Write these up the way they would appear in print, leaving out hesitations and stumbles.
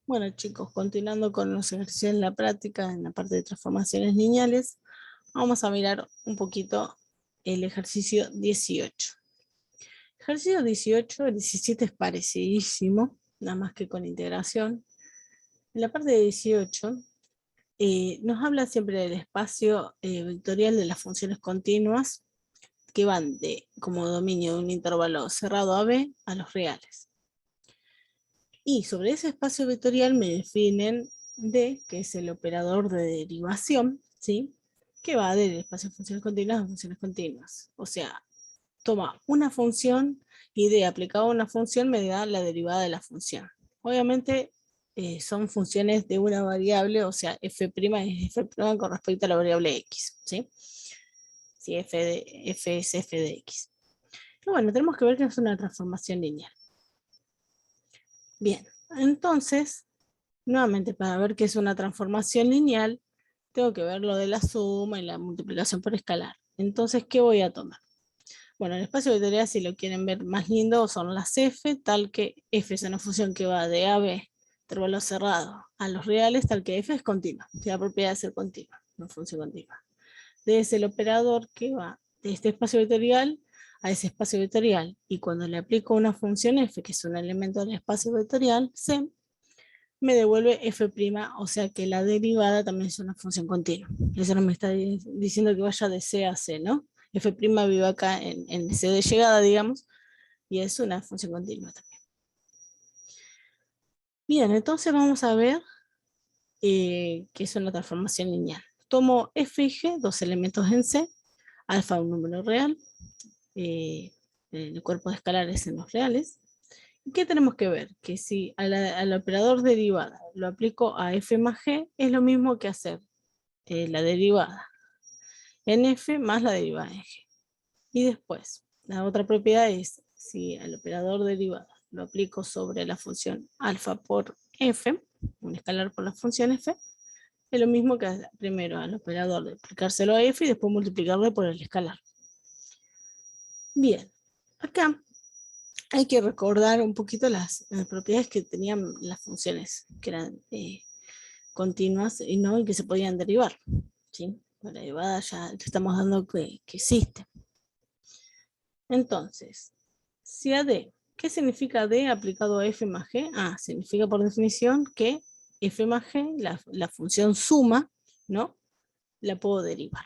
Bueno, chicos, continuando con los ejercicios en la práctica, en la parte de transformaciones lineales, vamos a mirar un poquito el ejercicio 18. Ejercicio 18, el 17 es parecidísimo, nada más que con integración. En la parte de 18 nos habla siempre del espacio vectorial de las funciones continuas que van de como dominio de un intervalo cerrado AB a los reales. Y sobre ese espacio vectorial me definen D, que es el operador de derivación, ¿sí? Que va del espacio de funciones continuas a funciones continuas. O sea, toma una función y D aplicado a una función me da la derivada de la función. Obviamente son funciones de una variable, o sea, f' es f' con respecto a la variable x, ¿sí? Si f es f de x. Y bueno, tenemos que ver que es una transformación lineal. Bien, entonces, nuevamente, para ver qué es una transformación lineal, tengo que ver lo de la suma y la multiplicación por escalar. Entonces, ¿qué voy a tomar? Bueno, el espacio vectorial, si lo quieren ver más lindo, son las f, tal que f es una función que va de AB, intervalo cerrado, a los reales, tal que f es continua. Tiene la propiedad de ser continua, una función continua. D es el operador que va de este espacio vectorial a ese espacio vectorial. Y cuando le aplico una función f, que es un elemento del espacio vectorial, c, me devuelve f', o sea que la derivada también es una función continua. Eso no me está diciendo que vaya de c a c, ¿no? F' vive acá en c de llegada, digamos, y es una función continua también. Bien, entonces vamos a ver qué es una transformación lineal. Tomo f y g, dos elementos en c, alfa un número real, el cuerpo de escalares en los reales. ¿Qué tenemos que ver? Que si al operador derivada lo aplico a f más g, es lo mismo que hacer la derivada en f más la derivada en g. Y después, la otra propiedad es, si al operador derivada lo aplico sobre la función alfa por f, un escalar por la función f, es lo mismo que primero al operador de aplicárselo a f y después multiplicarlo por el escalar. Bien, acá hay que recordar un poquito las propiedades que tenían las funciones, que eran continuas y no, y que se podían derivar, ¿sí? La derivada ya estamos dando que existe. Entonces, si a D, ¿qué significa D aplicado a f más g? Significa por definición que f más g, la función suma, ¿no? La puedo derivar.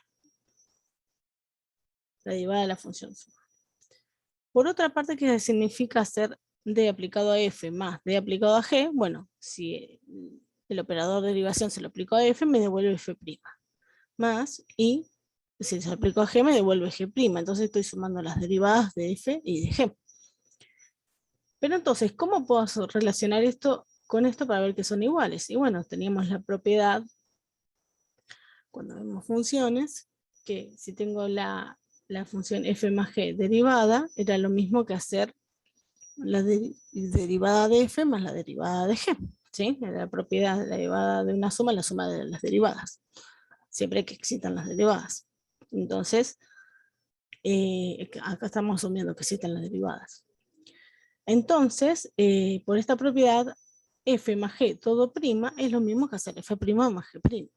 La derivada de la función suma. Por otra parte, ¿qué significa hacer D aplicado a f más D aplicado a g? Bueno, si el operador de derivación se lo aplico a f, me devuelve f'. Más, y si se lo aplico a g, me devuelve g'. Entonces estoy sumando las derivadas de f y de g. Pero entonces, ¿cómo puedo relacionar esto con esto para ver que son iguales? Y bueno, teníamos la propiedad, cuando vemos funciones, que si tengo la función f más g derivada, era lo mismo que hacer la derivada de f más la derivada de g. ¿Sí? Era la propiedad de la derivada de una suma, la suma de las derivadas. Siempre que existan las derivadas. Entonces, acá estamos asumiendo que existen las derivadas. Entonces, por esta propiedad, f más g todo prima es lo mismo que hacer f' más g',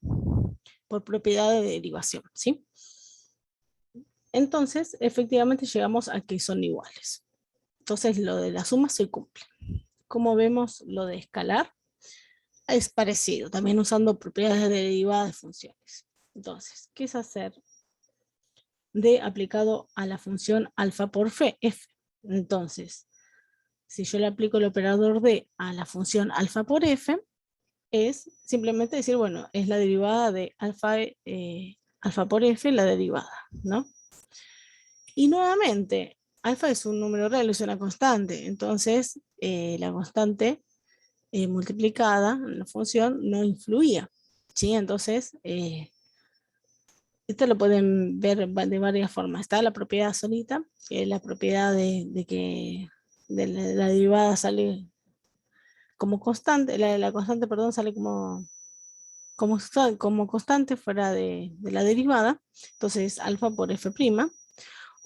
por propiedad de derivación, ¿sí? Entonces, efectivamente llegamos a que son iguales. Entonces, lo de la suma se cumple. Como vemos, lo de escalar es parecido, también usando propiedades de derivada de funciones. Entonces, ¿qué es hacer D aplicado a la función alfa por f? Entonces, si yo le aplico el operador D a la función alfa por f, es simplemente decir, bueno, es la derivada de alfa, alfa por f, la derivada, ¿no? Y nuevamente, alfa es un número real, es una constante, entonces la constante multiplicada en la función no influía, ¿sí? Entonces, esto lo pueden ver de varias formas. Está la propiedad solita, que es la propiedad de que la derivada sale como constante, la constante, perdón, sale como constante fuera de la derivada. Entonces, alfa por f'.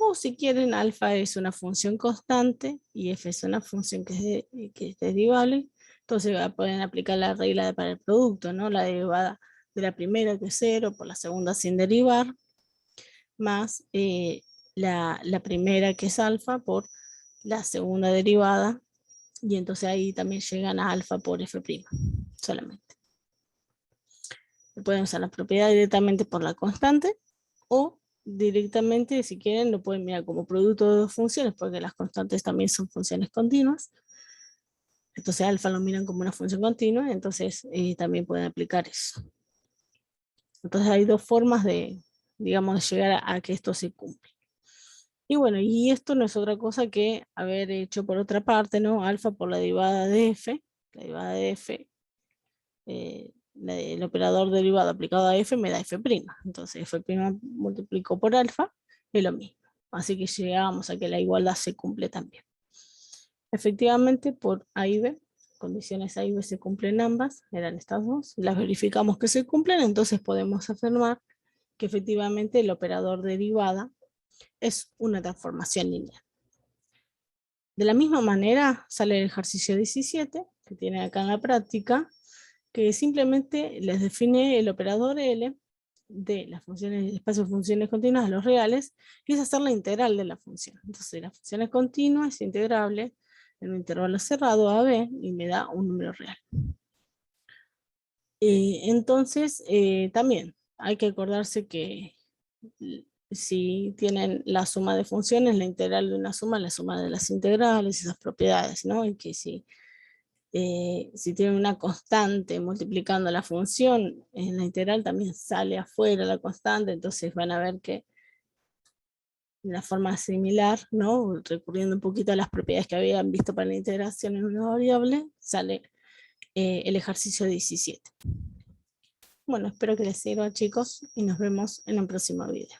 O si quieren, alfa es una función constante y f es una función que es derivable. Entonces pueden aplicar la regla para el producto, ¿no? La derivada de la primera, que es 0, por la segunda sin derivar, más la primera, que es alfa, por la segunda derivada, y entonces ahí también llegan a alfa por f' solamente. Pueden usar la propiedad directamente por la constante, o directamente, si quieren, lo pueden mirar como producto de dos funciones, porque las constantes también son funciones continuas. Entonces alfa lo miran como una función continua, entonces también pueden aplicar eso. Entonces hay dos formas de, digamos, de llegar a que esto se cumpla. Y bueno, y esto no es otra cosa que haber hecho por otra parte, ¿no? Alfa por la derivada de f, la derivada de f, el operador derivado aplicado a f me da f'. Entonces f' multiplicó por alfa es lo mismo. Así que llegamos a que la igualdad se cumple también. Efectivamente, por A y B, condiciones A y B se cumplen ambas, eran estas dos, las verificamos que se cumplen, entonces podemos afirmar que efectivamente el operador derivada es una transformación lineal. De la misma manera sale el ejercicio 17, que tiene acá en la práctica, que simplemente les define el operador L de las funciones, el espacio de funciones continuas a los reales, y es hacer la integral de la función. Entonces la función es continua, es integrable en un intervalo cerrado a b, y me da un número real. Entonces también hay que acordarse que si tienen la suma de funciones, la integral de una suma, la suma de las integrales, esas propiedades, ¿no? Y que si tienen una constante multiplicando la función, en la integral también sale afuera la constante, entonces van a ver que de una forma similar, ¿no? Recurriendo un poquito a las propiedades que habían visto para la integración en una variable, sale el ejercicio 17. Bueno, espero que les sirva, chicos, y nos vemos en un próximo video.